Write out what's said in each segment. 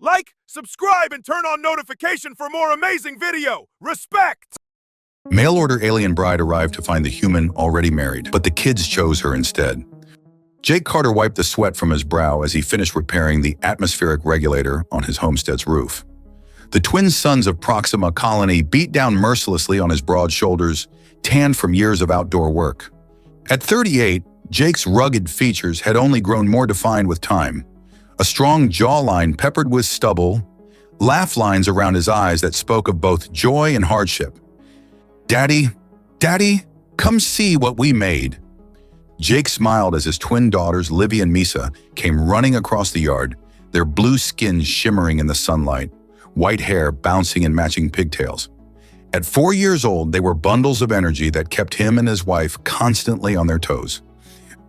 Like, subscribe, and turn on notification for more amazing video. Respect! Mail-order alien bride arrived to find the human already married, but the kids chose her instead. Jake Carter wiped the sweat from his brow as he finished repairing the atmospheric regulator on his homestead's roof. The twin sons of Proxima Colony beat down mercilessly on his broad shoulders, tanned from years of outdoor work. At 38, Jake's rugged features had only grown more defined with time. A strong jawline peppered with stubble, laugh lines around his eyes that spoke of both joy and hardship. Daddy, come see what we made." Jake smiled as his twin daughters, Livy and Misa, came running across the yard, their blue skins shimmering in the sunlight, white hair bouncing in matching pigtails. At 4 years old, they were bundles of energy that kept him and his wife constantly on their toes.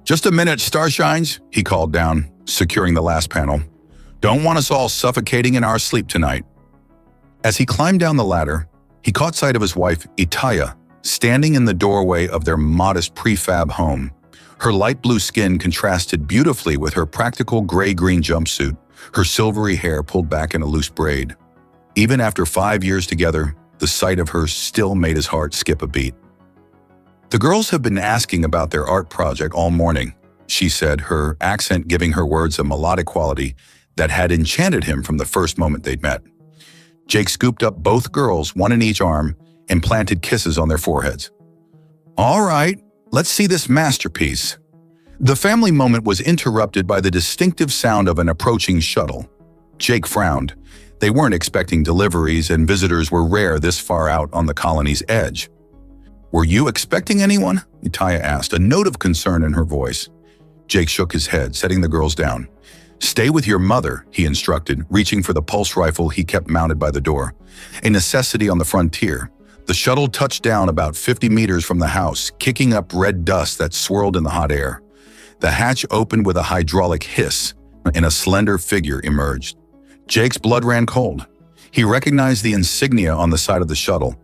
"Just a minute, Starshines," he called down, securing the last panel. "Don't want us all suffocating in our sleep tonight." As he climbed down the ladder, he caught sight of his wife, Itaya, standing in the doorway of their modest prefab home. Her light blue skin contrasted beautifully with her practical gray-green jumpsuit, her silvery hair pulled back in a loose braid. Even after 5 years together, the sight of her still made his heart skip a beat. "The girls have been asking about their art project all morning," she said, her accent giving her words a melodic quality that had enchanted him from the first moment they'd met. Jake scooped up both girls, one in each arm, and planted kisses on their foreheads. "All right, let's see this masterpiece." The family moment was interrupted by the distinctive sound of an approaching shuttle. Jake frowned. They weren't expecting deliveries, and visitors were rare this far out on the colony's edge. "Were you expecting anyone?" Itaya asked, a note of concern in her voice. Jake shook his head, setting the girls down. "Stay with your mother," he instructed, reaching for the pulse rifle he kept mounted by the door. A necessity on the frontier. The shuttle touched down about 50 meters from the house, kicking up red dust that swirled in the hot air. The hatch opened with a hydraulic hiss, and a slender figure emerged. Jake's blood ran cold. He recognized the insignia on the side of the shuttle.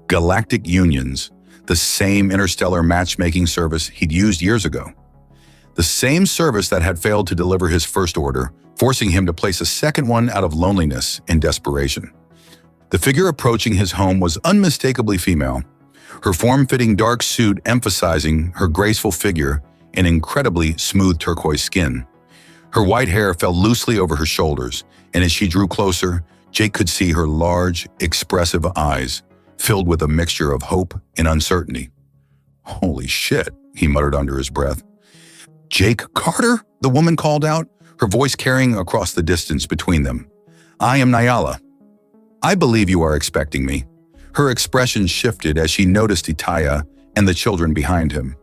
Galactic Unions, the same interstellar matchmaking service he'd used years ago. The same service that had failed to deliver his first order, forcing him to place a second one out of loneliness and desperation. The figure approaching his home was unmistakably female, her form-fitting dark suit emphasizing her graceful figure and incredibly smooth turquoise skin. Her white hair fell loosely over her shoulders, and as she drew closer, Jake could see her large, expressive eyes, filled with a mixture of hope and uncertainty. "Holy shit," he muttered under his breath. "Jake Carter?" the woman called out, her voice carrying across the distance between them. "I am Nyala. I believe you are expecting me." Her expression shifted as she noticed Itaya and the children behind him.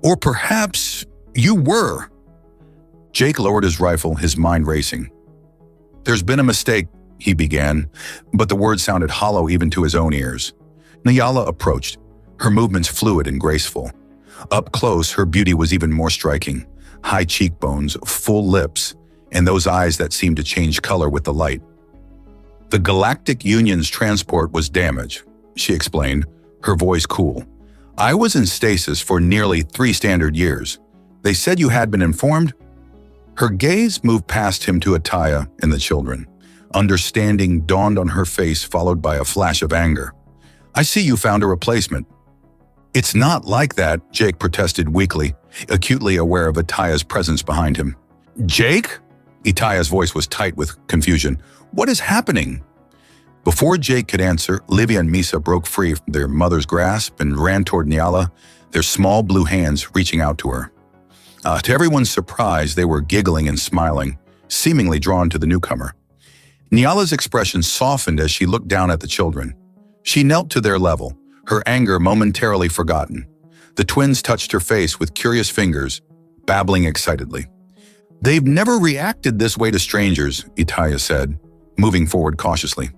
"Or perhaps you were." Jake lowered his rifle, his mind racing. "There's been a mistake," he began, but the words sounded hollow even to his own ears. Nyala approached, her movements fluid and graceful. Up close, her beauty was even more striking. High cheekbones, full lips, and those eyes that seemed to change color with the light. "The Galactic Union's transport was damaged," she explained, her voice cool. "I was in stasis for nearly 3 standard years. They said you had been informed?" Her gaze moved past him to Ataya and the children. Understanding dawned on her face, followed by a flash of anger. "I see you found a replacement." "It's not like that," Jake protested weakly, acutely aware of Ataya's presence behind him. "Jake?" Itaya's voice was tight with confusion. "What is happening?" Before Jake could answer, Livy and Misa broke free from their mother's grasp and ran toward Nyala, their small blue hands reaching out to her. To everyone's surprise, they were giggling and smiling, seemingly drawn to the newcomer. Nyala's expression softened as she looked down at the children. She knelt to their level, her anger momentarily forgotten. The twins touched her face with curious fingers, babbling excitedly. "They've never reacted this way to strangers," Itaya said, moving forward cautiously.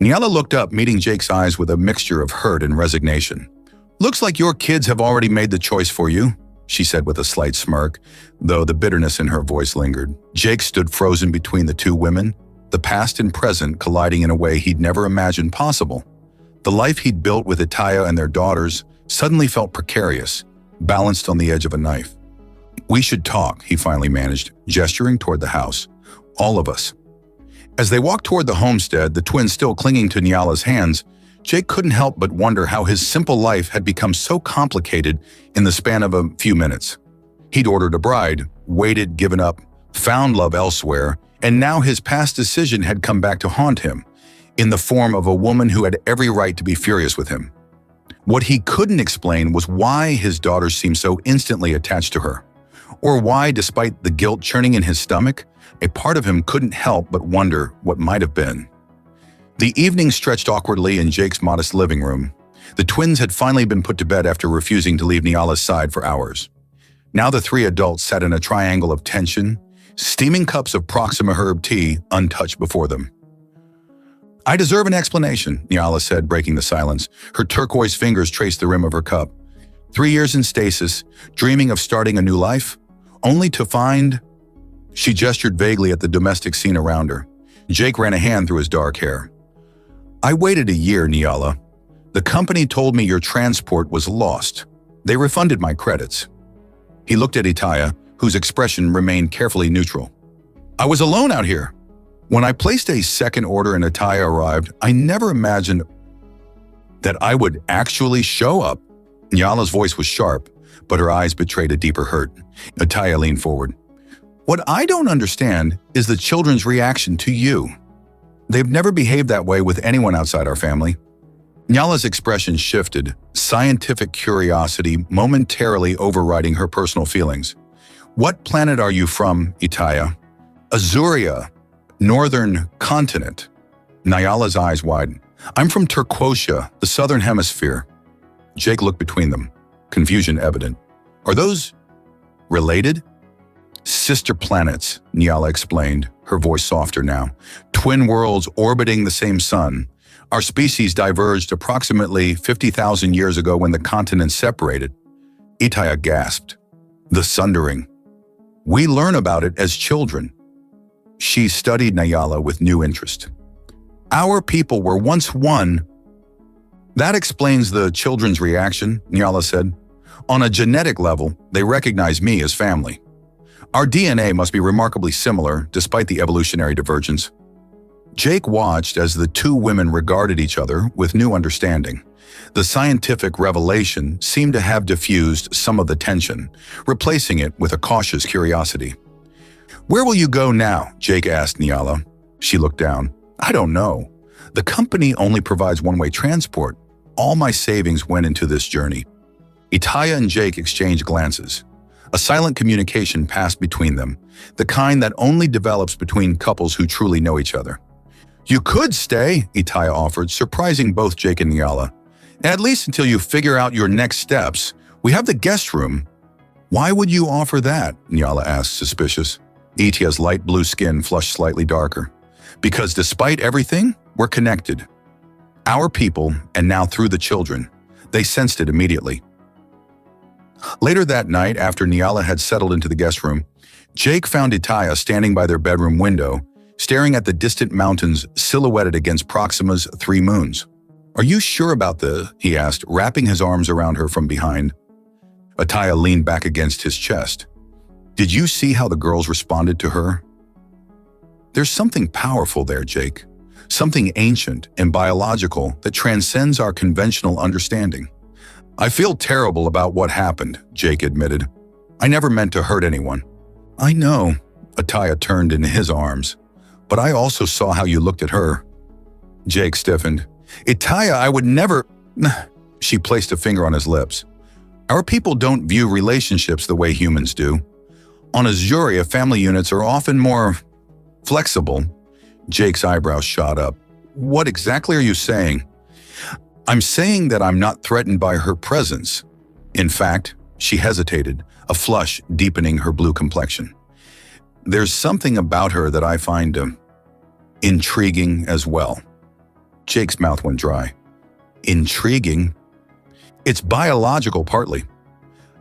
Nyala looked up, meeting Jake's eyes with a mixture of hurt and resignation. "Looks like your kids have already made the choice for you," she said with a slight smirk, though the bitterness in her voice lingered. Jake stood frozen between the two women, the past and present colliding in a way he'd never imagined possible. The life he'd built with Itaya and their daughters suddenly felt precarious, balanced on the edge of a knife. "We should talk," he finally managed, gesturing toward the house. "All of us." As they walked toward the homestead, the twins still clinging to Nyala's hands, Jake couldn't help but wonder how his simple life had become so complicated in the span of a few minutes. He'd ordered a bride, waited, given up, found love elsewhere, and now his past decision had come back to haunt him, in the form of a woman who had every right to be furious with him. What he couldn't explain was why his daughter seemed so instantly attached to her, or why, despite the guilt churning in his stomach, a part of him couldn't help but wonder what might have been. The evening stretched awkwardly in Jake's modest living room. The twins had finally been put to bed after refusing to leave Nyala's side for hours. Now the three adults sat in a triangle of tension, steaming cups of Proxima herb tea untouched before them. "I deserve an explanation," Nyala said, breaking the silence. Her turquoise fingers traced the rim of her cup. 3 years in stasis, dreaming of starting a new life, only to find... She gestured vaguely at the domestic scene around her. Jake ran a hand through his dark hair. "I waited a year, Nyala. The company told me your transport was lost. They refunded my credits." He looked at Itaya, whose expression remained carefully neutral. "I was alone out here. When I placed a second order and Itaya arrived, I never imagined that I would actually show up." Nyala's voice was sharp, but her eyes betrayed a deeper hurt. Itaya leaned forward. "What I don't understand is the children's reaction to you. They've never behaved that way with anyone outside our family." Nyala's expression shifted, scientific curiosity momentarily overriding her personal feelings. "What planet are you from, Itaya?" "Azuria, northern continent." Nyala's eyes widened. "I'm from Turquosia, the southern hemisphere." Jake looked between them, confusion evident. "Are those related?" "Sister planets," Nyala explained, her voice softer now. "Twin worlds orbiting the same sun. Our species diverged approximately 50,000 years ago when the continents separated." Itaya gasped. "The sundering. We learn about it as children." She studied Nyala with new interest. "Our people were once one." "That explains the children's reaction," Nyala said. "On a genetic level, they recognize me as family. Our DNA must be remarkably similar, despite the evolutionary divergence." Jake watched as the two women regarded each other with new understanding. The scientific revelation seemed to have diffused some of the tension, replacing it with a cautious curiosity. "Where will you go now?" Jake asked Nyala. She looked down. "I don't know. The company only provides one-way transport. All my savings went into this journey." Itaya and Jake exchanged glances. A silent communication passed between them, the kind that only develops between couples who truly know each other. "You could stay," Itaya offered, surprising both Jake and Nyala. "At least until you figure out your next steps. We have the guest room." "Why would you offer that?" Nyala asked, suspicious. Itaya's light blue skin flushed slightly darker. "Because despite everything, we're connected. Our people, and now through the children. They sensed it immediately." Later that night, after Nyala had settled into the guest room, Jake found Itaya standing by their bedroom window, staring at the distant mountains silhouetted against Proxima's 3 moons. "Are you sure about this?" he asked, wrapping his arms around her from behind. Itaya leaned back against his chest. "Did you see how the girls responded to her?" "There's something powerful there, Jake. Something ancient and biological that transcends our conventional understanding." "I feel terrible about what happened," Jake admitted. "I never meant to hurt anyone." "I know," Itaya turned into his arms. "But I also saw how you looked at her." Jake stiffened. "Itaya, I would never..." She placed a finger on his lips. "Our people don't view relationships the way humans do. On Azuria, family units are often more flexible." Jake's eyebrows shot up. "What exactly are you saying?" "I'm saying that I'm not threatened by her presence. In fact," she hesitated, a flush deepening her blue complexion. "There's something about her that I find intriguing as well." Jake's mouth went dry. "Intriguing?" "It's biological partly.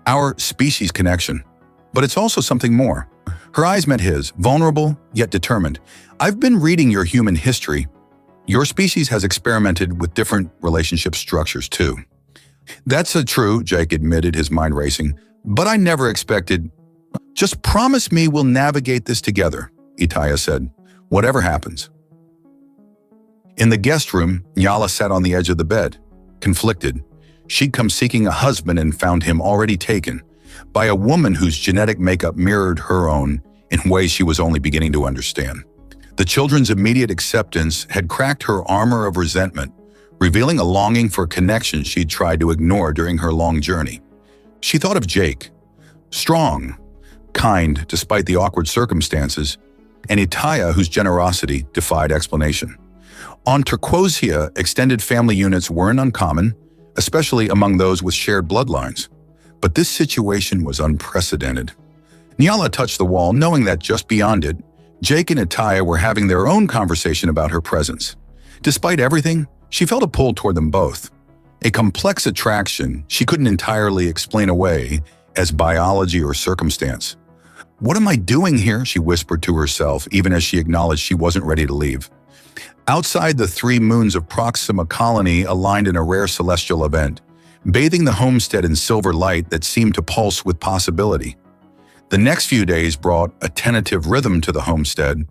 Our species connection. But it's also something more." Her eyes met his, vulnerable yet determined. "I've been reading your human history. Your species has experimented with different relationship structures too." "That's true," Jake admitted, his mind racing. "But I never expected..." "Just promise me we'll navigate this together," Itaya said. "Whatever happens." In the guest room, Nyala sat on the edge of the bed, conflicted. She'd come seeking a husband and found him already taken by a woman whose genetic makeup mirrored her own in ways she was only beginning to understand. The children's immediate acceptance had cracked her armor of resentment, revealing a longing for connection she'd tried to ignore during her long journey. She thought of Jake, strong, kind despite the awkward circumstances, and Itaya, whose generosity defied explanation. On Turquosia, extended family units weren't uncommon, especially among those with shared bloodlines. But this situation was unprecedented. Nyala touched the wall, knowing that just beyond it, Jake and Itaya were having their own conversation about her presence. Despite everything, she felt a pull toward them both. A complex attraction she couldn't entirely explain away as biology or circumstance. "What am I doing here?" she whispered to herself, even as she acknowledged she wasn't ready to leave. Outside the 3 moons of Proxima Colony aligned in a rare celestial event, bathing the homestead in silver light that seemed to pulse with possibility. The next few days brought a tentative rhythm to the homestead.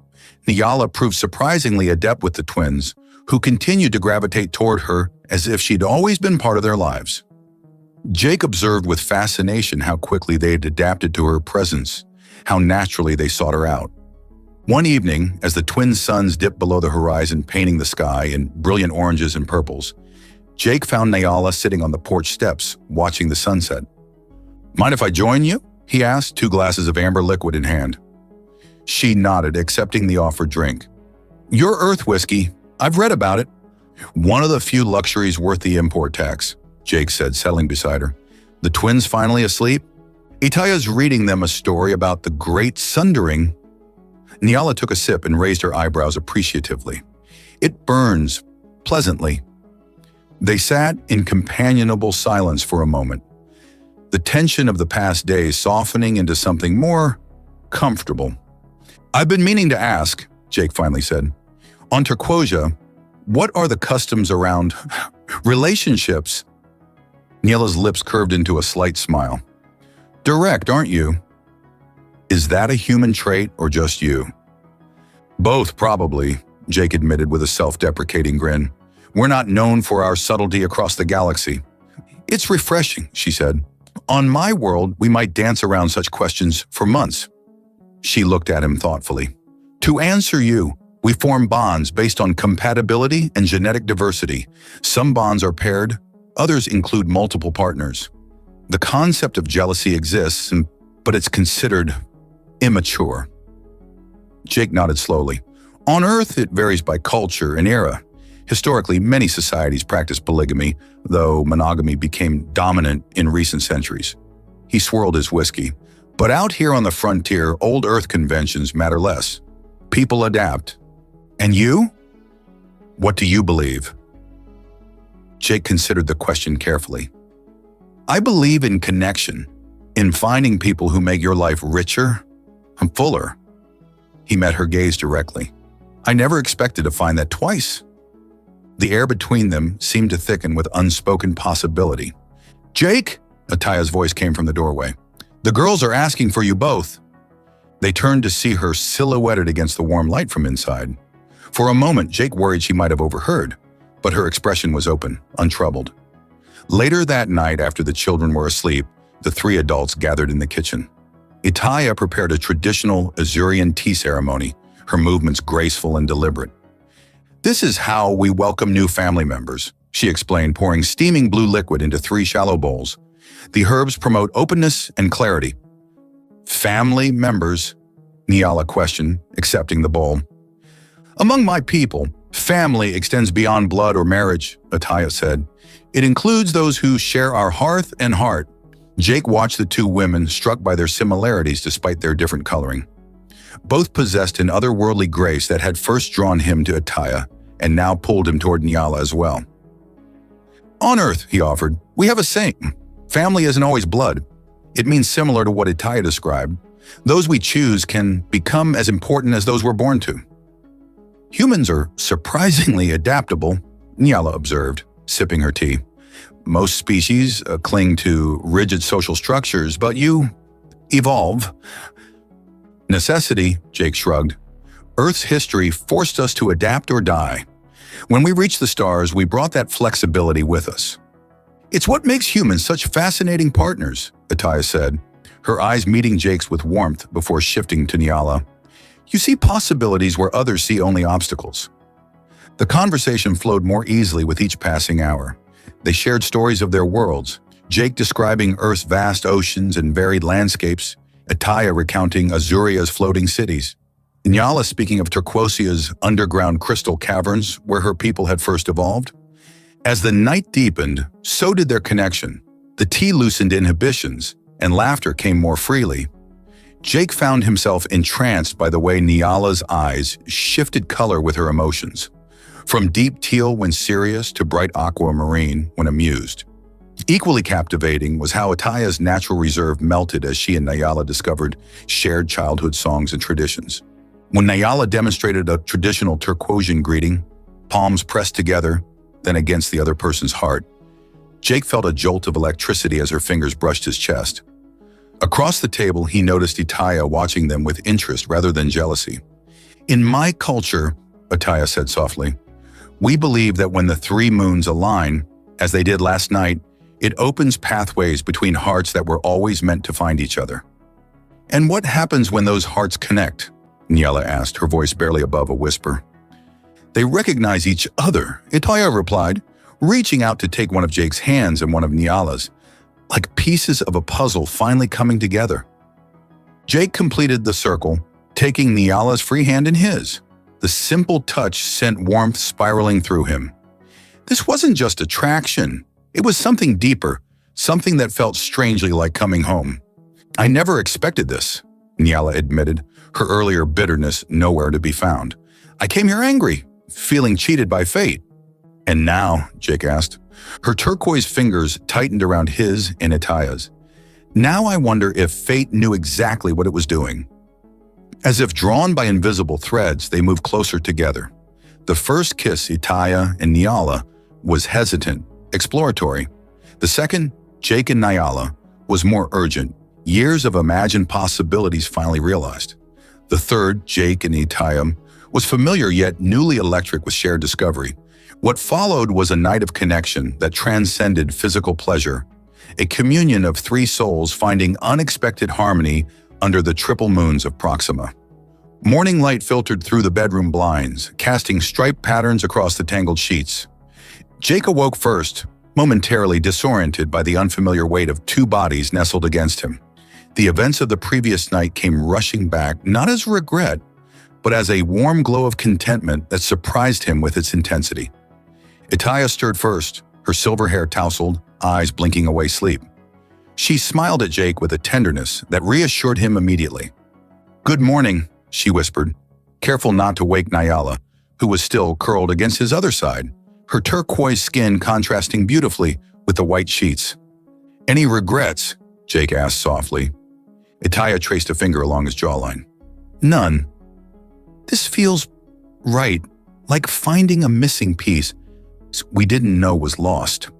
Nyala proved surprisingly adept with the twins, who continued to gravitate toward her as if she'd always been part of their lives. Jake observed with fascination how quickly they had adapted to her presence, how naturally they sought her out. One evening, as the twin suns dipped below the horizon, painting the sky in brilliant oranges and purples, Jake found Nyala sitting on the porch steps, watching the sunset. "Mind if I join you?" he asked, 2 glasses of amber liquid in hand. She nodded, accepting the offered drink. "Your Earth whiskey. I've read about it." "One of the few luxuries worth the import tax," Jake said, settling beside her. "The twins finally asleep?" "Itaya's reading them a story about the Great Sundering." Nyala took a sip and raised her eyebrows appreciatively. "It burns, pleasantly." They sat in companionable silence for a moment, the tension of the past days softening into something more comfortable. "I've been meaning to ask," Jake finally said. "On Turquosia, what are the customs around relationships?" Nyala's lips curved into a slight smile. "Direct, aren't you?" "Is that a human trait or just you?" "Both, probably," Jake admitted with a self-deprecating grin. "We're not known for our subtlety across the galaxy." "It's refreshing," she said. "On my world, we might dance around such questions for months." She looked at him thoughtfully. "To answer you, we form bonds based on compatibility and genetic diversity. Some bonds are paired, others include multiple partners. The concept of jealousy exists, but it's considered immature." Jake nodded slowly. "On Earth, it varies by culture and era. Historically, many societies practice polygamy, though monogamy became dominant in recent centuries." He swirled his whiskey. "But out here on the frontier, old Earth conventions matter less. People adapt. And you? What do you believe?" Jake considered the question carefully. "I believe in connection, in finding people who make your life richer and fuller." He met her gaze directly. "I never expected to find that twice." The air between them seemed to thicken with unspoken possibility. "Jake?" Ataya's voice came from the doorway. "The girls are asking for you both." They turned to see her silhouetted against the warm light from inside. For a moment, Jake worried she might have overheard, but her expression was open, untroubled. Later that night, after the children were asleep, the 3 adults gathered in the kitchen. Itaya prepared a traditional Azurian tea ceremony, her movements graceful and deliberate. "This is how we welcome new family members," she explained, pouring steaming blue liquid into 3 shallow bowls. "The herbs promote openness and clarity." "Family members?" Nyala questioned, accepting the bowl. "Among my people, family extends beyond blood or marriage," Itaya said. "It includes those who share our hearth and heart." Jake watched the 2 women, struck by their similarities despite their different coloring. Both possessed an otherworldly grace that had first drawn him to Itaya and now pulled him toward Nyala as well. "On Earth," he offered, "we have a saying. Family isn't always blood. It means similar to what Itaya described. Those we choose can become as important as those we're born to." "Humans are surprisingly adaptable," Nyala observed, sipping her tea. "Most species cling to rigid social structures, but you evolve." "Necessity," Jake shrugged. "Earth's history forced us to adapt or die. When we reached the stars, we brought that flexibility with us. It's what makes humans such fascinating partners, Ataya said, her eyes meeting Jake's with warmth before shifting to Nyala. You see possibilities where others see only obstacles. The conversation flowed more easily with each passing hour. They shared stories of their worlds, Jake describing Earth's vast oceans and varied landscapes, Ataya recounting Azuria's floating cities, Nyala speaking of Turquosia's underground crystal caverns where her people had first evolved. As the night deepened, so did their connection. The tea loosened inhibitions, and laughter came more freely. Jake found himself entranced by the way Nyala's eyes shifted color with her emotions, from deep teal when serious to bright aquamarine when amused. Equally captivating was how Ataya's natural reserve melted as she and Nyala discovered shared childhood songs and traditions. When Nyala demonstrated a traditional Turquosian greeting, palms pressed together, then against the other person's heart, Jake felt a jolt of electricity as her fingers brushed his chest. Across the table, he noticed Ataya watching them with interest rather than jealousy. In my culture, Ataya said softly, we believe that when the three moons align, as they did last night, it opens pathways between hearts that were always meant to find each other. And what happens when those hearts connect? Nyala asked, her voice barely above a whisper. They recognize each other, Ataya replied, reaching out to take one of Jake's hands and one of Nyala's, like pieces of a puzzle finally coming together. Jake completed the circle, taking Nyala's free hand in his. The simple touch sent warmth spiraling through him. This wasn't just attraction. It was something deeper, something that felt strangely like coming home. I never expected this, Nyala admitted, her earlier bitterness nowhere to be found. I came here angry, feeling cheated by fate. And now, Jake asked, her turquoise fingers tightened around his and Ataya's. Now I wonder if fate knew exactly what it was doing. As if drawn by invisible threads, they moved closer together. The first kiss, Ataya and Nyala, was hesitant, exploratory. The second, Jake and Nyala, was more urgent, years of imagined possibilities finally realized. The third, Jake and Ataya, was familiar yet newly electric with shared discovery. What followed was a night of connection that transcended physical pleasure, a communion of three souls finding unexpected harmony under the triple moons of Proxima. Morning light filtered through the bedroom blinds, casting striped patterns across the tangled sheets. Jake awoke first, momentarily disoriented by the unfamiliar weight of two bodies nestled against him. The events of the previous night came rushing back, not as regret, but as a warm glow of contentment that surprised him with its intensity. Ataya stirred first, her silver hair tousled, eyes blinking away sleep. She smiled at Jake with a tenderness that reassured him immediately. Good morning, she whispered, careful not to wake Nyala, who was still curled against his other side, her turquoise skin contrasting beautifully with the white sheets. Any regrets? Jake asked softly. Ataya traced a finger along his jawline. None. This feels right, like finding a missing piece we didn't know was lost.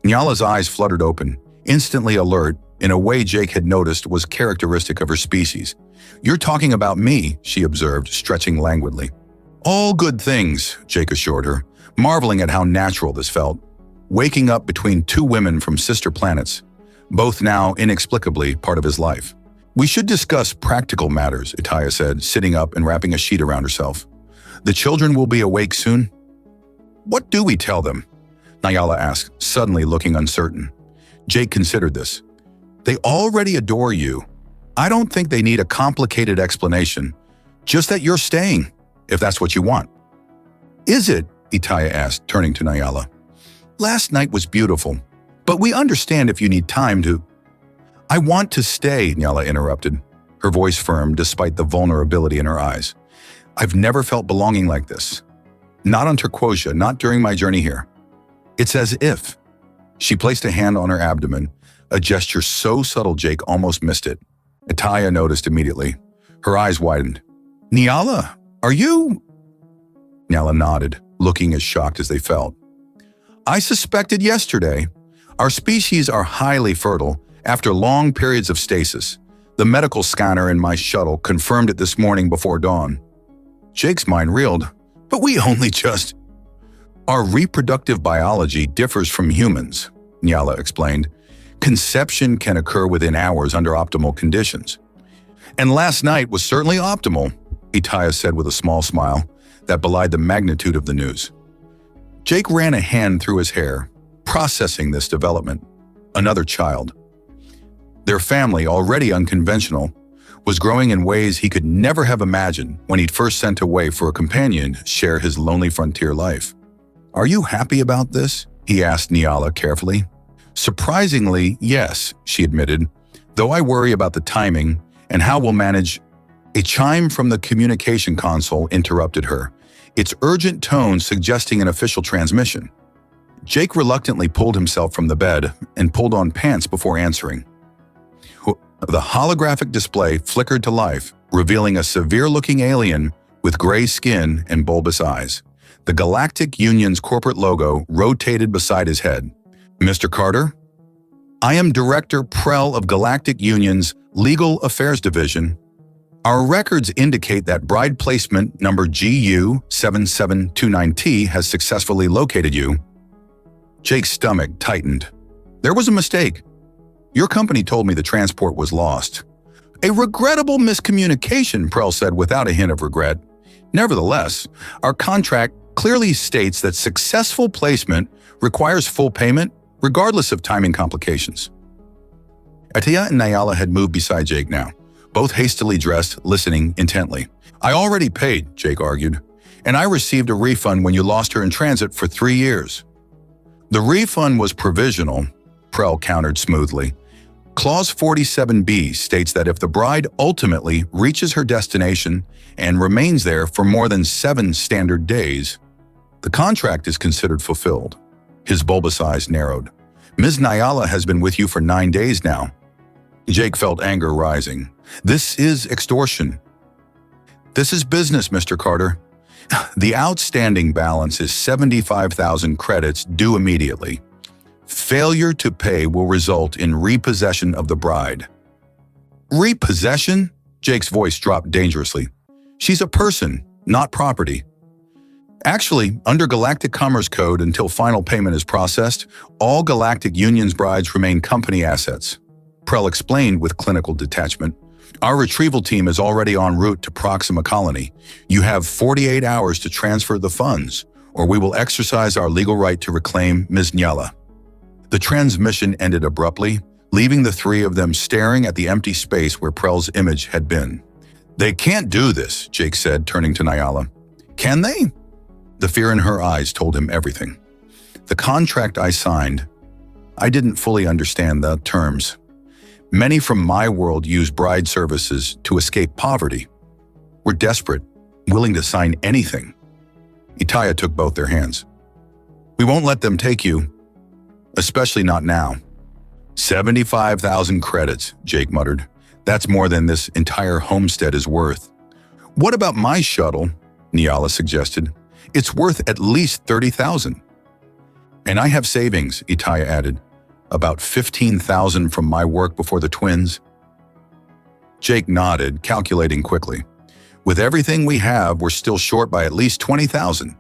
Nyala's eyes fluttered open, instantly alert, in a way Jake had noticed was characteristic of her species. You're talking about me, she observed, stretching languidly. All good things, Jake assured her, marveling at how natural this felt. Waking up between two women from sister planets, both now inexplicably part of his life. We should discuss practical matters, Ataya said, sitting up and wrapping a sheet around herself. The children will be awake soon? What do we tell them? Nyala asked, suddenly looking uncertain. Jake considered this. They already adore you. I don't think they need a complicated explanation, just that you're staying, if that's what you want. Is it? Ataya asked, turning to Nyala. Last night was beautiful, but we understand if you need time to… I want to stay, Nyala interrupted, her voice firm despite the vulnerability in her eyes. I've never felt belonging like this. Not on Turquosia, not during my journey here. It's as if… She placed a hand on her abdomen, a gesture so subtle Jake almost missed it. Ataya noticed immediately. Her eyes widened. Nyala, are you… Nyala nodded, looking as shocked as they felt. I suspected yesterday. Our species are highly fertile after long periods of stasis. The medical scanner in my shuttle confirmed it this morning before dawn. Jake's mind reeled. But we only just… Our reproductive biology differs from humans, Nyala explained. Conception can occur within hours under optimal conditions. And last night was certainly optimal, Itaya said with a small smile that belied the magnitude of the news. Jake ran a hand through his hair, processing this development. Another child. Their family, already unconventional, was growing in ways he could never have imagined when he'd first sent away for a companion to share his lonely frontier life. "Are you happy about this?" he asked Nyala carefully. "Surprisingly, yes," she admitted, "though I worry about the timing and how we'll manage." A chime from the communication console interrupted her, its urgent tone suggesting an official transmission. Jake reluctantly pulled himself from the bed and pulled on pants before answering. The holographic display flickered to life, revealing a severe-looking alien with gray skin and bulbous eyes. The Galactic Union's corporate logo rotated beside his head. "Mr. Carter? I am Director Prell of Galactic Union's Legal Affairs Division. Our records indicate that bride placement number GU7729T has successfully located you." Jake's stomach tightened. "There was a mistake. Your company told me the transport was lost." "A regrettable miscommunication," Prell said without a hint of regret. "Nevertheless, our contract clearly states that successful placement requires full payment, regardless of timing complications." Atiyah and Nyala had moved beside Jake now, both hastily dressed, listening intently. "I already paid," Jake argued, "and I received a refund when you lost her in transit for 3 years." "The refund was provisional," Prell countered smoothly. "Clause 47B states that if the bride ultimately reaches her destination and remains there for more than 7 standard days, the contract is considered fulfilled." His bulbous eyes narrowed. "Ms. Nyala has been with you for 9 days now." Jake felt anger rising. "This is extortion." "This is business, Mr. Carter. The outstanding balance is 75,000 credits due immediately. Failure to pay will result in repossession of the bride." "Repossession?" Jake's voice dropped dangerously. "She's a person, not property." "Actually, under Galactic Commerce Code, until final payment is processed, all Galactic Union's brides remain company assets," Prell explained with clinical detachment. "Our retrieval team is already en route to Proxima Colony. You have 48 hours to transfer the funds, or we will exercise our legal right to reclaim Ms. Nyala." The transmission ended abruptly, leaving the three of them staring at the empty space where Prell's image had been. "They can't do this," Jake said, turning to Nyala. "Can they?" The fear in her eyes told him everything. "The contract I signed, I didn't fully understand the terms. Many from my world use bride services to escape poverty. We're desperate, willing to sign anything." Itaya took both their hands. "We won't let them take you, especially not now." 75,000 credits, Jake muttered. "That's more than this entire homestead is worth." "What about my shuttle?" Nyala suggested. "It's worth at least 30,000. "And I have savings," Itaya added. "About 15,000 from my work before the twins." Jake nodded, calculating quickly. "With everything we have, we're still short by at least 20,000.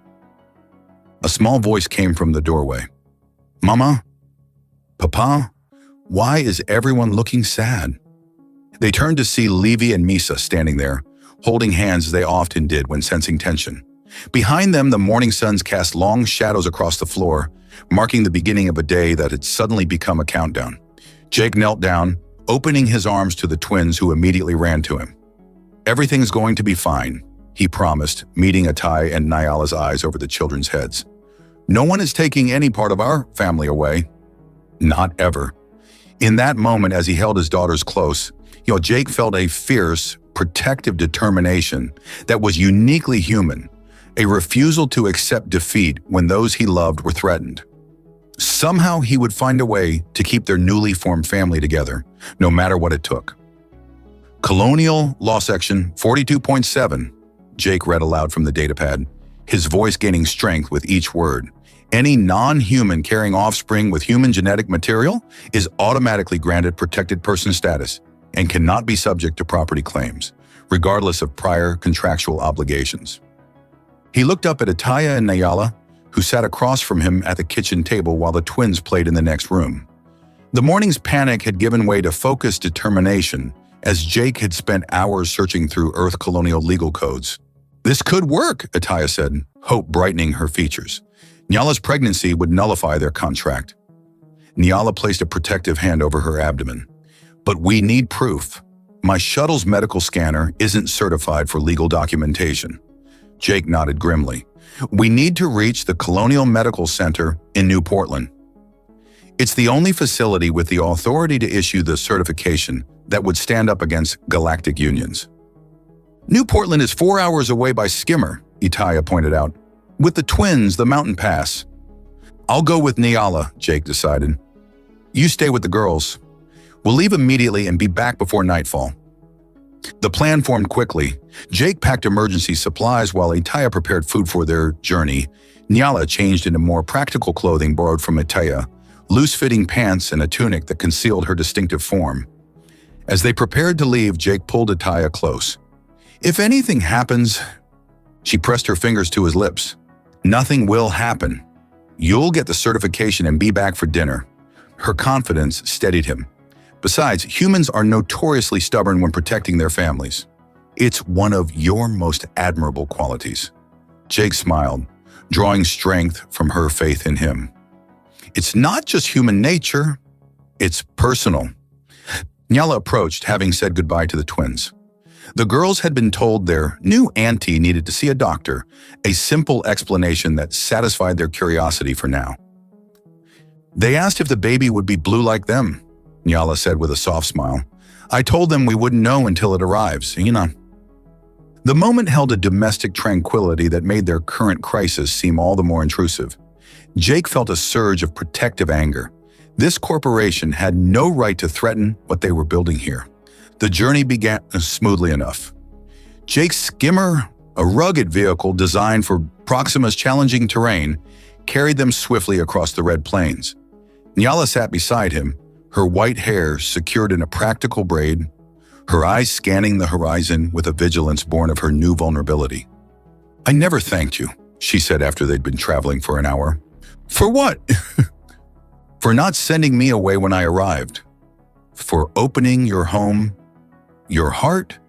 A small voice came from the doorway. "Mama? Papa? Why is everyone looking sad?" They turned to see Levy and Misa standing there, holding hands as they often did when sensing tension. Behind them, the morning suns cast long shadows across the floor, marking the beginning of a day that had suddenly become a countdown. Jake knelt down, opening his arms to the twins who immediately ran to him. "Everything's going to be fine," he promised, meeting Atai and Nyala's eyes over the children's heads. "No one is taking any part of our family away. Not ever." In that moment, as he held his daughters close, Jake felt a fierce, protective determination that was uniquely human, a refusal to accept defeat when those he loved were threatened. Somehow he would find a way to keep their newly formed family together, no matter what it took. "Colonial Law Section 42.7, Jake read aloud from the datapad, his voice gaining strength with each word. "Any non-human carrying offspring with human genetic material is automatically granted protected person status and cannot be subject to property claims, regardless of prior contractual obligations." He looked up at Ataya and Nyala, who sat across from him at the kitchen table while the twins played in the next room. The morning's panic had given way to focused determination as Jake had spent hours searching through Earth colonial legal codes. "This could work," Ataya said, hope brightening her features. Nyala's pregnancy would nullify their contract. Nyala placed a protective hand over her abdomen. "But we need proof. My shuttle's medical scanner isn't certified for legal documentation." Jake nodded grimly. "We need to reach the Colonial Medical Center in New Portland. It's the only facility with the authority to issue the certification that would stand up against galactic unions." "New Portland is 4 hours away by skimmer," Itaya pointed out. "With the twins, the mountain pass." "I'll go with Nyala," Jake decided. "You stay with the girls. We'll leave immediately and be back before nightfall." The plan formed quickly. Jake packed emergency supplies while Itaya prepared food for their journey. Nyala changed into more practical clothing borrowed from Itaya, loose-fitting pants and a tunic that concealed her distinctive form. As they prepared to leave, Jake pulled Itaya close. "If anything happens," she pressed her fingers to his lips. "Nothing will happen. You'll get the certification and be back for dinner." Her confidence steadied him. Besides, humans are notoriously stubborn when protecting their families. "It's one of your most admirable qualities." Jake smiled, drawing strength from her faith in him. "It's not just human nature, it's personal." Nyala approached, having said goodbye to the twins. The girls had been told their new auntie needed to see a doctor, a simple explanation that satisfied their curiosity for now. "They asked if the baby would be blue like them," Nyala said with a soft smile. "I told them we wouldn't know until it arrives, you know." The moment held a domestic tranquility that made their current crisis seem all the more intrusive. Jake felt a surge of protective anger. This corporation had no right to threaten what they were building here. The journey began smoothly enough. Jake's skimmer, a rugged vehicle designed for Proxima's challenging terrain, carried them swiftly across the red plains. Nyala sat beside him, her white hair secured in a practical braid, her eyes scanning the horizon with a vigilance born of her new vulnerability. "I never thanked you," she said after they'd been traveling for an hour. "For what?" "For not sending me away when I arrived. For opening your home, your heart."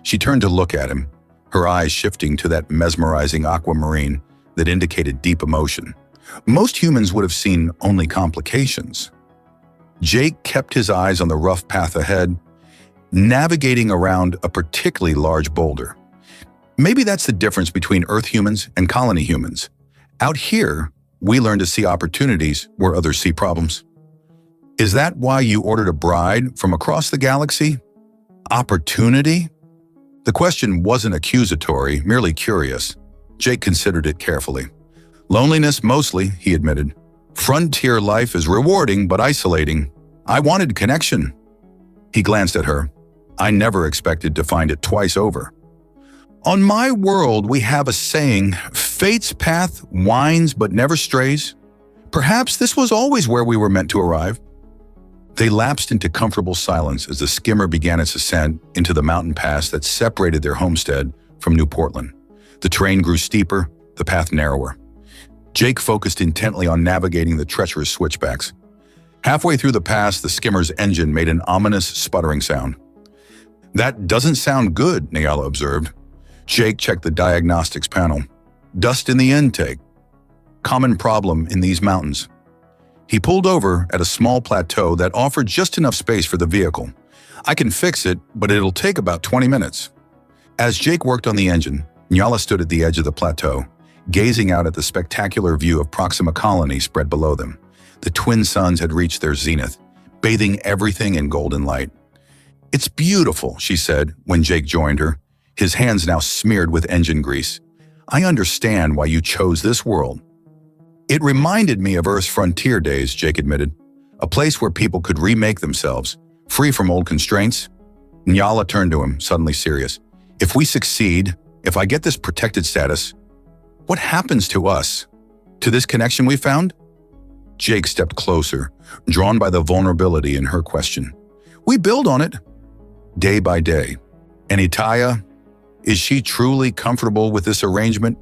She turned to look at him, her eyes shifting to that mesmerizing aquamarine that indicated deep emotion. Most humans would have seen only complications. Jake kept his eyes on the rough path ahead, navigating around a particularly large boulder. Maybe that's the difference between Earth humans and colony humans. Out here, we learn to see opportunities where others see problems. "Is that why you ordered a bride from across the galaxy? Opportunity?" The question wasn't accusatory, merely curious. Jake considered it carefully. "Loneliness mostly," he admitted. "Frontier life is rewarding but isolating. I wanted connection." He glanced at her. "I never expected to find it twice over." "On my world, we have a saying, fate's path winds but never strays. Perhaps this was always where we were meant to arrive." They lapsed into comfortable silence as the skimmer began its ascent into the mountain pass that separated their homestead from New Portland. The terrain grew steeper, the path narrower. Jake focused intently on navigating the treacherous switchbacks. Halfway through the pass, the skimmer's engine made an ominous sputtering sound. "That doesn't sound good," Nyala observed. Jake checked the diagnostics panel. "Dust in the intake. Common problem in these mountains." He pulled over at a small plateau that offered just enough space for the vehicle. "I can fix it, but it'll take about 20 minutes. As Jake worked on the engine, Nyala stood at the edge of the plateau, gazing out at the spectacular view of Proxima Colony spread below them. The twin suns had reached their zenith, bathing everything in golden light. "It's beautiful," she said when Jake joined her, his hands now smeared with engine grease. "I understand why you chose this world." "It reminded me of Earth's frontier days," Jake admitted. "A place where people could remake themselves, free from old constraints." Nyala turned to him, suddenly serious. "If we succeed, if I get this protected status, what happens to us? To this connection we found?" Jake stepped closer, drawn by the vulnerability in her question. "We build on it, day by day. And Itaya, is she truly comfortable with this arrangement?"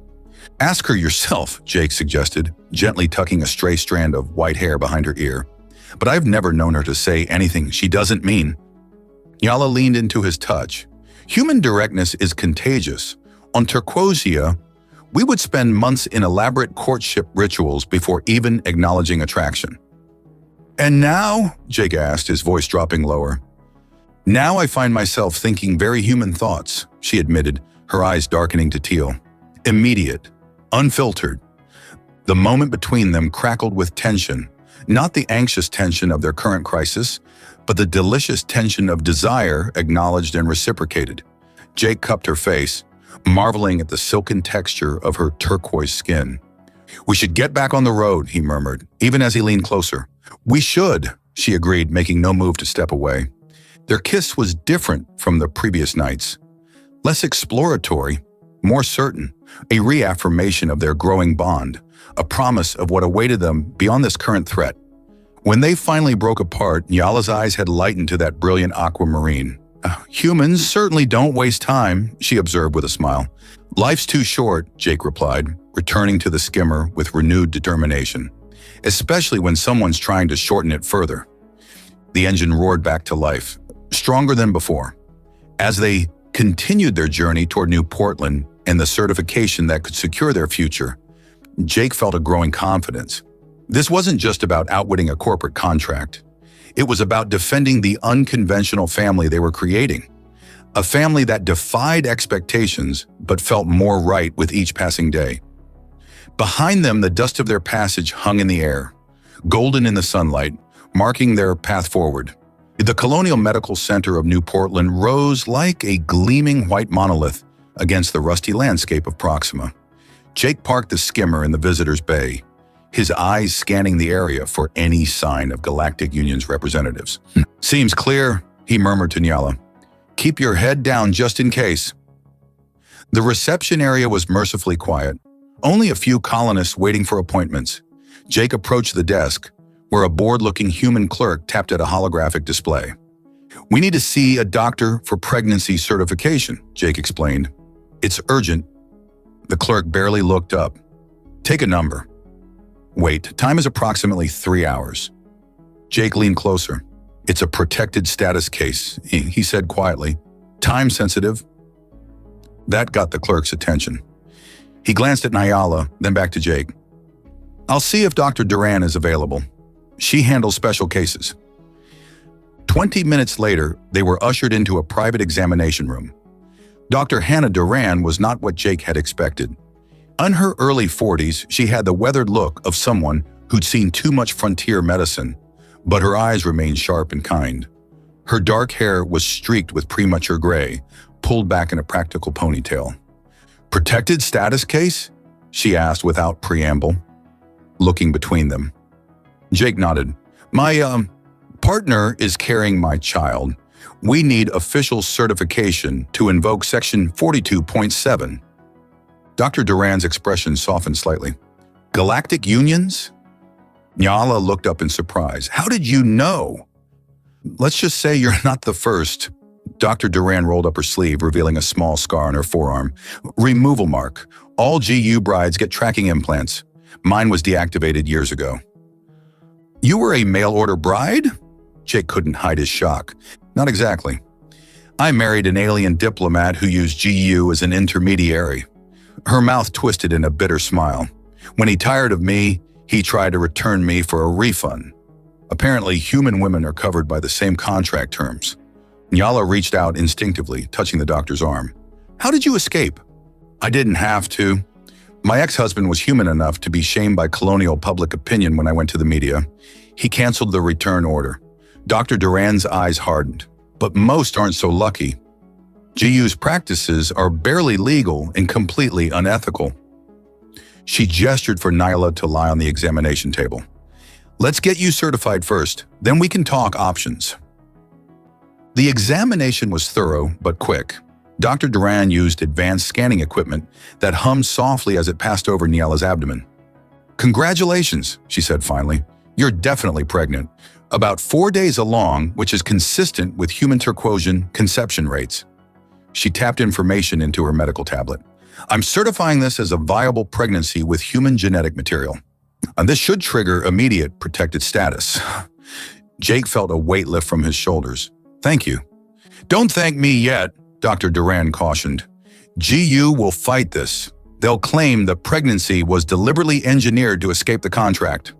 Ask her yourself, Jake suggested, gently tucking a stray strand of white hair behind her ear. But I've never known her to say anything she doesn't mean. Nyala leaned into his touch. Human directness is contagious. On Turquoisia, we would spend months in elaborate courtship rituals before even acknowledging attraction. And now, Jake asked, his voice dropping lower. Now I find myself thinking very human thoughts, she admitted, her eyes darkening to teal. Immediate, unfiltered. The moment between them crackled with tension, not the anxious tension of their current crisis, but the delicious tension of desire acknowledged and reciprocated. Jake cupped her face, marveling at the silken texture of her turquoise skin. We should get back on the road, he murmured, even as he leaned closer. We should, she agreed, making no move to step away. Their kiss was different from the previous nights. Less exploratory, more certain, a reaffirmation of their growing bond, a promise of what awaited them beyond this current threat. When they finally broke apart, Nyala's eyes had lightened to that brilliant aquamarine. Humans certainly don't waste time, she observed with a smile. Life's too short, Jake replied, returning to the skimmer with renewed determination, especially when someone's trying to shorten it further. The engine roared back to life, stronger than before. As they continued their journey toward New Portland and the certification that could secure their future, Jake felt a growing confidence. This wasn't just about outwitting a corporate contract. It was about defending the unconventional family they were creating. A family that defied expectations but felt more right with each passing day. Behind them, the dust of their passage hung in the air, golden in the sunlight, marking their path forward. The Colonial Medical Center of New Portland rose like a gleaming white monolith against the rusty landscape of Proxima. Jake parked the skimmer in the visitor's bay, his eyes scanning the area for any sign of Galactic Union's representatives. Seems clear, he murmured to Nyala. Keep your head down just in case. The reception area was mercifully quiet, only a few colonists waiting for appointments. Jake approached the desk, where a bored-looking human clerk tapped at a holographic display. We need to see a doctor for pregnancy certification, Jake explained. It's urgent. The clerk barely looked up. Take a number. Wait, time is approximately 3 hours. Jake leaned closer. It's a protected status case, he said quietly. Time sensitive. That got the clerk's attention. He glanced at Nyala, then back to Jake. I'll see if Dr. Duran is available. She handles special cases. 20 minutes later, they were ushered into a private examination room. Dr. Hannah Duran was not what Jake had expected. In her early 40s, she had the weathered look of someone who'd seen too much frontier medicine, but her eyes remained sharp and kind. Her dark hair was streaked with premature gray, pulled back in a practical ponytail. Protected status case? She asked without preamble, looking between them. Jake nodded. My, partner is carrying my child. We need official certification to invoke Section 42.7. Dr. Duran's expression softened slightly. Galactic Unions? Nyala looked up in surprise. How did you know? Let's just say you're not the first. Dr. Duran rolled up her sleeve, revealing a small scar on her forearm. Removal mark. All GU brides get tracking implants. Mine was deactivated years ago. You were a mail-order bride? Jake couldn't hide his shock. Not exactly. I married an alien diplomat who used GU as an intermediary. Her mouth twisted in a bitter smile. When he tired of me, he tried to return me for a refund. Apparently, human women are covered by the same contract terms. Nyala reached out instinctively, touching the doctor's arm. How did you escape? I didn't have to. My ex-husband was human enough to be shamed by colonial public opinion when I went to the media. He canceled the return order. Dr. Duran's eyes hardened. But most aren't so lucky. GU's practices are barely legal and completely unethical. She gestured for Nyla to lie on the examination table. Let's get you certified first, then we can talk options. The examination was thorough but quick. Dr. Duran used advanced scanning equipment that hummed softly as it passed over Nyala's abdomen. Congratulations, she said finally. You're definitely pregnant. About 4 days along, which is consistent with human Turquoisian conception rates. She tapped information into her medical tablet. I'm certifying this as a viable pregnancy with human genetic material. And this should trigger immediate protected status. Jake felt a weight lift from his shoulders. Thank you. Don't thank me yet, Dr. Duran cautioned. GU will fight this. They'll claim the pregnancy was deliberately engineered to escape the contract.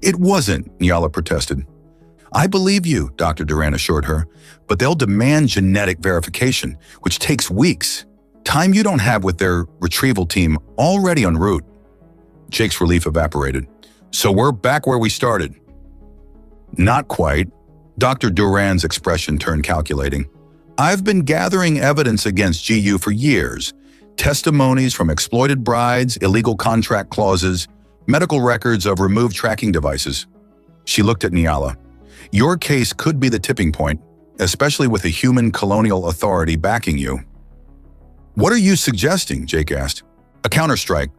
It wasn't, Nyala protested. I believe you, Dr. Duran assured her, but they'll demand genetic verification, which takes weeks. Time you don't have with their retrieval team already en route. Jake's relief evaporated. So we're back where we started. Not quite. Dr. Duran's expression turned calculating. I've been gathering evidence against GU for years. Testimonies from exploited brides, illegal contract clauses, medical records of removed tracking devices. She looked at Nyala. Your case could be the tipping point, especially with a human colonial authority backing you. What are you suggesting? Jake asked. A counterstrike.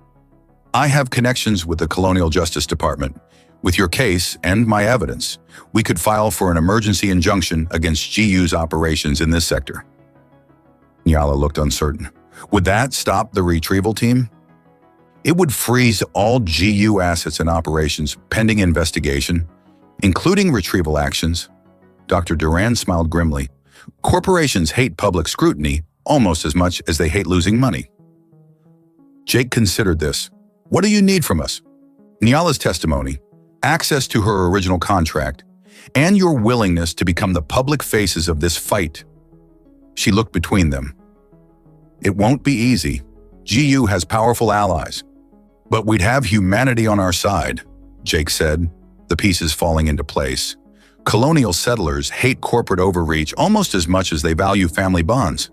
I have connections with the Colonial Justice Department. With your case and my evidence, we could file for an emergency injunction against GU's operations in this sector. Nyala looked uncertain. Would that stop the retrieval team? It would freeze all GU assets and operations pending investigation, including retrieval actions. Dr. Duran smiled grimly. Corporations hate public scrutiny almost as much as they hate losing money. Jake considered this. What do you need from us? Nyala's testimony, access to her original contract, and your willingness to become the public faces of this fight. She looked between them. It won't be easy. GU has powerful allies. But we'd have humanity on our side, Jake said, the pieces falling into place. Colonial settlers hate corporate overreach almost as much as they value family bonds.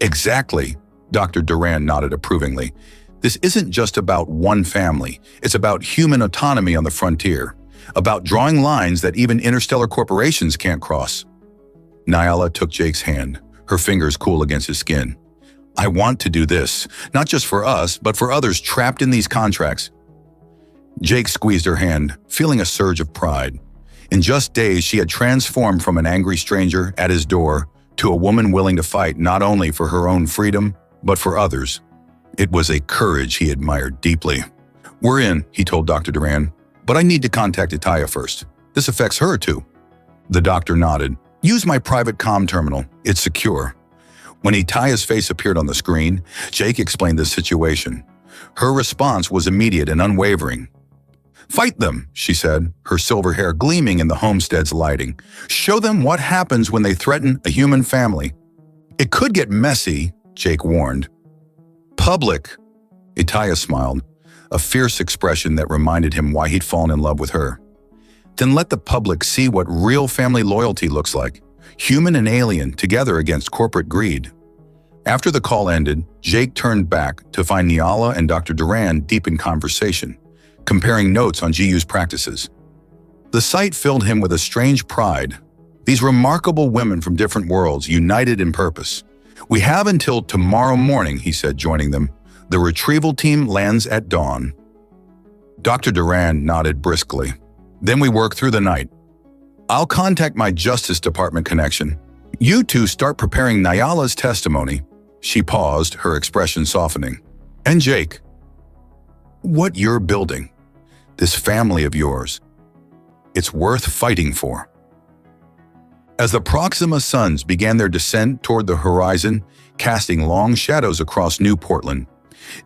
Exactly, Dr. Duran nodded approvingly. This isn't just about one family. It's about human autonomy on the frontier, about drawing lines that even interstellar corporations can't cross. Nyala took Jake's hand, her fingers cool against his skin. I want to do this, not just for us, but for others trapped in these contracts. Jake squeezed her hand, feeling a surge of pride. In just days, she had transformed from an angry stranger at his door to a woman willing to fight not only for her own freedom, but for others. It was a courage he admired deeply. We're in, he told Dr. Duran, but I need to contact Itaya first. This affects her too. The doctor nodded. Use my private comm terminal. It's secure. When Itaya's face appeared on the screen, Jake explained the situation. Her response was immediate and unwavering. Fight them, she said, her silver hair gleaming in the homestead's lighting. Show them what happens when they threaten a human family. It could get messy, Jake warned. Public, Itaya smiled, a fierce expression that reminded him why he'd fallen in love with her. Then let the public see what real family loyalty looks like, human and alien together against corporate greed. After the call ended, Jake turned back to find Nyala and Dr. Duran deep in conversation, comparing notes on GU's practices. The sight filled him with a strange pride. These remarkable women from different worlds, united in purpose. We have until tomorrow morning, he said, joining them. The retrieval team lands at dawn. Dr. Duran nodded briskly. Then we work through the night. I'll contact my Justice Department connection. You two start preparing Nyala's testimony. She paused, her expression softening. And Jake, what you're building, this family of yours, it's worth fighting for. As the Proxima suns began their descent toward the horizon, casting long shadows across New Portland,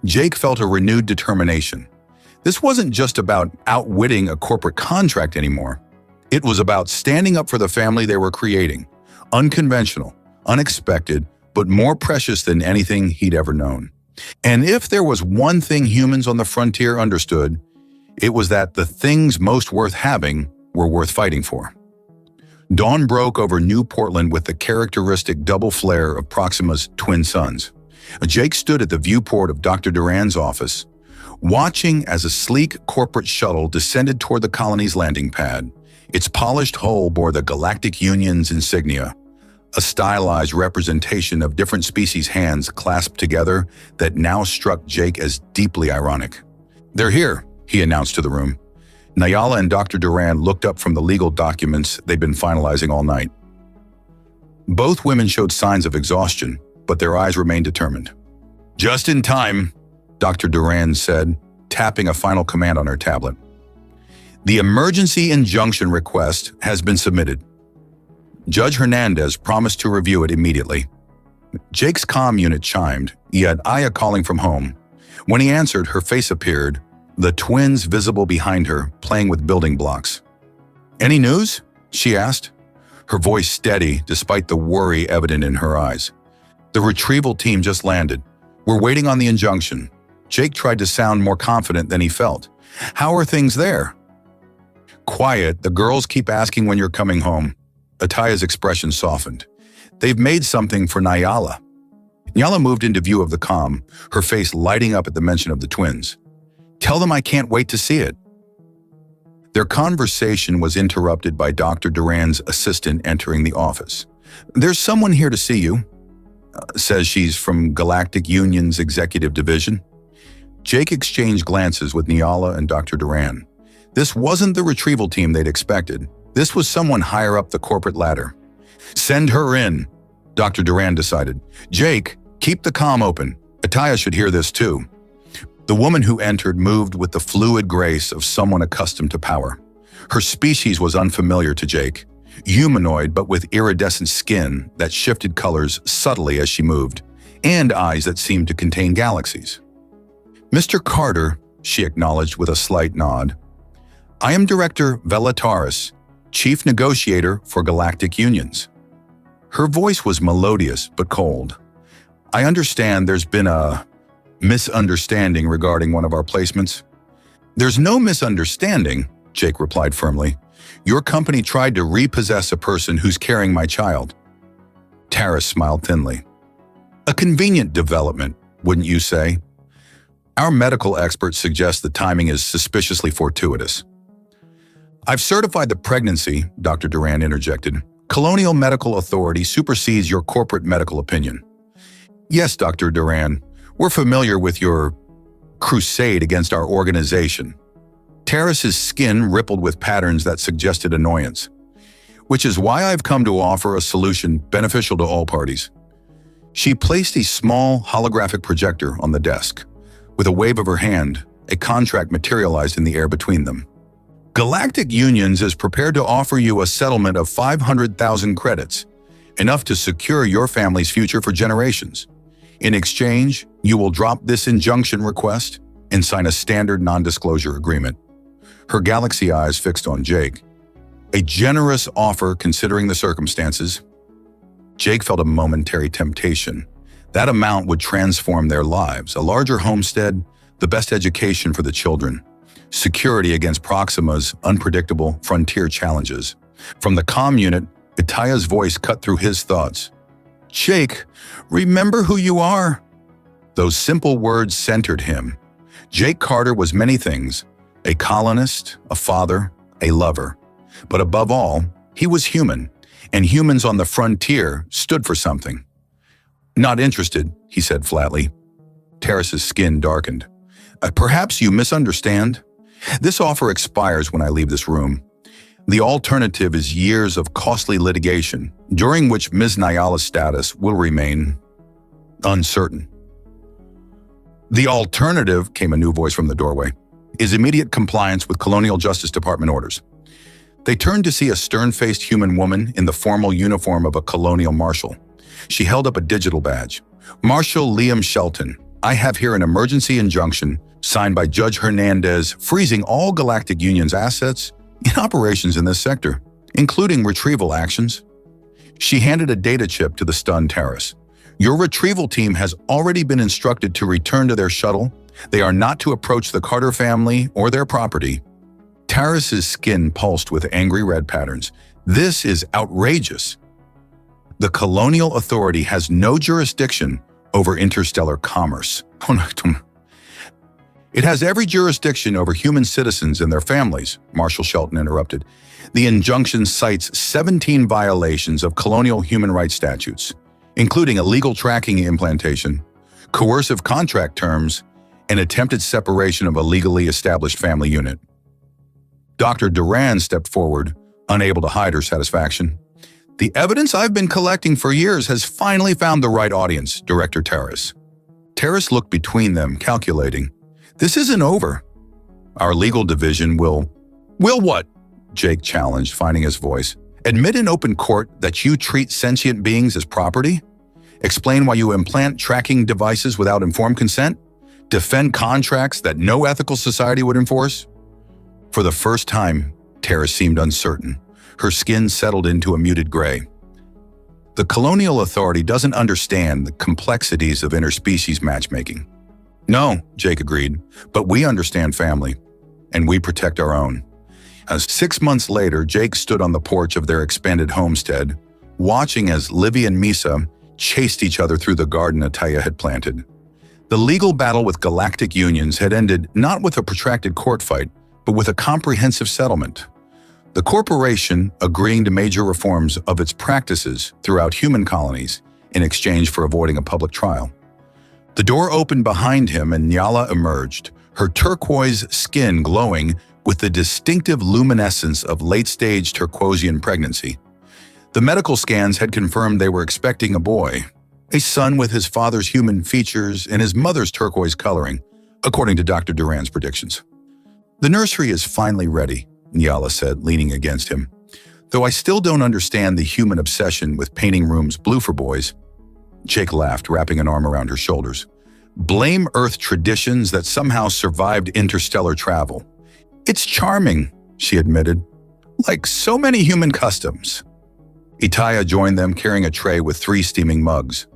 Jake felt a renewed determination. This wasn't just about outwitting a corporate contract anymore. It was about standing up for the family they were creating, unconventional, unexpected, but more precious than anything he'd ever known. And if there was one thing humans on the frontier understood, it was that the things most worth having were worth fighting for. Dawn broke over New Portland with the characteristic double flare of Proxima's twin suns. Jake stood at the viewport of Dr. Duran's office, watching as a sleek corporate shuttle descended toward the colony's landing pad. Its polished hull bore the Galactic Union's insignia, a stylized representation of different species' hands clasped together that now struck Jake as deeply ironic. They're here, he announced to the room. Nyala and Dr. Duran looked up from the legal documents they'd been finalizing all night. Both women showed signs of exhaustion, but their eyes remained determined. Just in time, Dr. Duran said, tapping a final command on her tablet. The emergency injunction request has been submitted. Judge Hernandez promised to review it immediately. Jake's comm unit chimed, yet Aya calling from home. When he answered, her face appeared, the twins visible behind her, playing with building blocks. Any news? She asked, her voice steady despite the worry evident in her eyes. The retrieval team just landed. We're waiting on the injunction. Jake tried to sound more confident than he felt. How are things there? Quiet, the girls keep asking when you're coming home. Ataya's expression softened. They've made something for Nyala. Nyala moved into view of the comm, her face lighting up at the mention of the twins. Tell them I can't wait to see it. Their conversation was interrupted by Dr. Duran's assistant entering the office. There's someone here to see you. Says she's from Galactic Union's executive division. Jake exchanged glances with Nyala and Dr. Duran. This wasn't the retrieval team they'd expected. This was someone higher up the corporate ladder. Send her in, Dr. Duran decided. Jake, keep the comm open. Ataya should hear this too. The woman who entered moved with the fluid grace of someone accustomed to power. Her species was unfamiliar to Jake. Humanoid but with iridescent skin that shifted colors subtly as she moved, and eyes that seemed to contain galaxies. Mr. Carter, she acknowledged with a slight nod. I am Director Velataris, Chief Negotiator for Galactic Unions. Her voice was melodious but cold. I understand there's been a misunderstanding regarding one of our placements. There's no misunderstanding, Jake replied firmly. Your company tried to repossess a person who's carrying my child. Taris smiled thinly. A convenient development, wouldn't you say? Our medical experts suggest the timing is suspiciously fortuitous. I've certified the pregnancy, Dr. Duran interjected. Colonial Medical Authority supersedes your corporate medical opinion. Yes, Dr. Duran, we're familiar with your crusade against our organization. Taris's skin rippled with patterns that suggested annoyance, which is why I've come to offer a solution beneficial to all parties. She placed a small holographic projector on the desk. With a wave of her hand, a contract materialized in the air between them. Galactic Unions is prepared to offer you a settlement of 500,000 credits, enough to secure your family's future for generations. In exchange, you will drop this injunction request and sign a standard non-disclosure agreement. Her galaxy eyes fixed on Jake. A generous offer considering the circumstances. Jake felt a momentary temptation. That amount would transform their lives. A larger homestead, the best education for the children, security against Proxima's unpredictable frontier challenges. From the comm unit, Ataya's voice cut through his thoughts. Jake, remember who you are. Those simple words centered him. Jake Carter was many things. A colonist, a father, a lover. But above all, he was human, and humans on the frontier stood for something. Not interested, he said flatly. Taris's skin darkened. Perhaps you misunderstand. This offer expires when I leave this room. The alternative is years of costly litigation, during which Ms. Nyala's status will remain uncertain. The alternative, came a new voice from the doorway, is immediate compliance with Colonial Justice Department orders. They turned to see a stern-faced human woman in the formal uniform of a colonial marshal. She held up a digital badge. Marshal Liam Shelton, I have here an emergency injunction signed by Judge Hernandez freezing all Galactic Union's assets in operations in this sector, including retrieval actions. She handed a data chip to the stunned Taris. Your retrieval team has already been instructed to return to their shuttle. They are not to approach the Carter family or their property. Taris's skin pulsed with angry red patterns. This is outrageous. The Colonial Authority has no jurisdiction over interstellar commerce. It has every jurisdiction over human citizens and their families, Marshal Shelton interrupted. The injunction cites 17 violations of colonial human rights statutes, including illegal tracking implantation, coercive contract terms, and attempted separation of a legally established family unit. Dr. Duran stepped forward, unable to hide her satisfaction. The evidence I've been collecting for years has finally found the right audience, Director Taris. Terrace looked between them, calculating. This isn't over. Our legal division will... Will what? Jake challenged, finding his voice. Admit in open court that you treat sentient beings as property? Explain why you implant tracking devices without informed consent? Defend contracts that no ethical society would enforce? For the first time, Terrace seemed uncertain. Her skin settled into a muted gray. The colonial authority doesn't understand the complexities of interspecies matchmaking. No, Jake agreed, but we understand family, and we protect our own. 6 months later, Jake stood on the porch of their expanded homestead, watching as Livy and Misa chased each other through the garden Ataya had planted. The legal battle with galactic unions had ended not with a protracted court fight, but with a comprehensive settlement. The corporation agreeing to major reforms of its practices throughout human colonies in exchange for avoiding a public trial. The door opened behind him and Nyala emerged, her turquoise skin glowing with the distinctive luminescence of late-stage Turquoisian pregnancy. The medical scans had confirmed they were expecting a boy, a son with his father's human features and his mother's turquoise coloring, according to Dr. Duran's predictions. The nursery is finally ready, Nyala said, leaning against him. Though I still don't understand the human obsession with painting rooms blue for boys. Jake laughed, wrapping an arm around her shoulders. Blame Earth traditions that somehow survived interstellar travel. It's charming, she admitted, like so many human customs. Itaya joined them carrying a tray with 3 steaming mugs.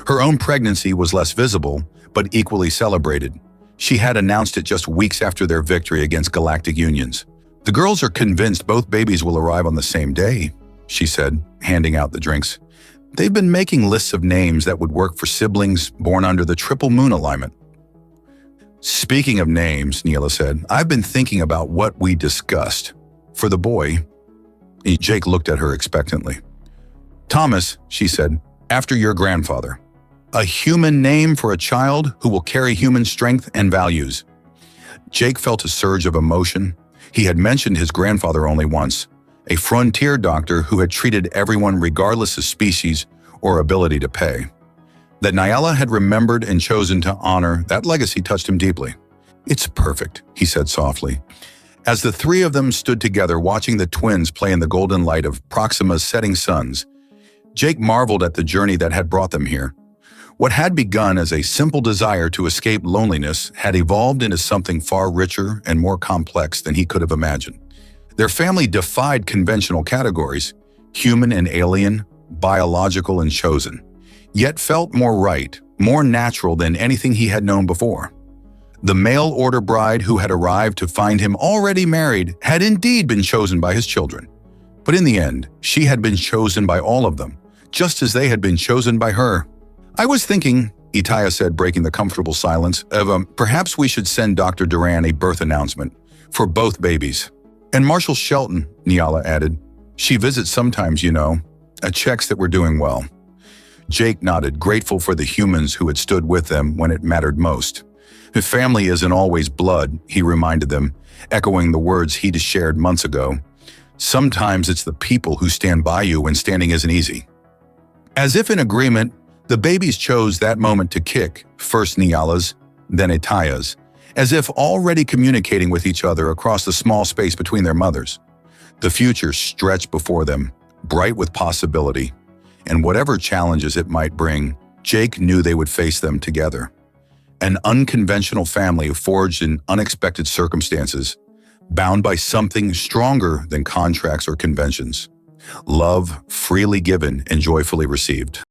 Her own pregnancy was less visible, but equally celebrated. She had announced it just weeks after their victory against galactic unions. The girls are convinced both babies will arrive on the same day, she said, handing out the drinks. They've been making lists of names that would work for siblings born under the triple moon alignment. Speaking of names, Nyala said, I've been thinking about what we discussed. For the boy, Jake looked at her expectantly. Thomas, she said, after your grandfather. A human name for a child who will carry human strength and values. Jake felt a surge of emotion. He had mentioned his grandfather only once, a frontier doctor who had treated everyone regardless of species or ability to pay. That Nyala had remembered and chosen to honor that legacy touched him deeply. It's perfect, he said softly. As the 3 of them stood together watching the twins play in the golden light of Proxima's setting suns, Jake marveled at the journey that had brought them here. What had begun as a simple desire to escape loneliness had evolved into something far richer and more complex than he could have imagined. Their family defied conventional categories, human and alien, biological and chosen, yet felt more right, more natural than anything he had known before. The mail-order bride who had arrived to find him already married had indeed been chosen by his children. But in the end, she had been chosen by all of them, just as they had been chosen by her. I was thinking, Itaya said, breaking the comfortable silence, of perhaps we should send Dr. Duran a birth announcement for both babies. And Marshal Shelton, Nyala added. She visits sometimes, you know. Checks that we're doing well. Jake nodded, grateful for the humans who had stood with them when it mattered most. If family isn't always blood, he reminded them, echoing the words he'd shared months ago. Sometimes it's the people who stand by you when standing isn't easy. As if in agreement, the babies chose that moment to kick, first Nyala's, then Itaya's, as if already communicating with each other across the small space between their mothers. The future stretched before them, bright with possibility, and whatever challenges it might bring, Jake knew they would face them together. An unconventional family forged in unexpected circumstances, bound by something stronger than contracts or conventions. Love freely given and joyfully received.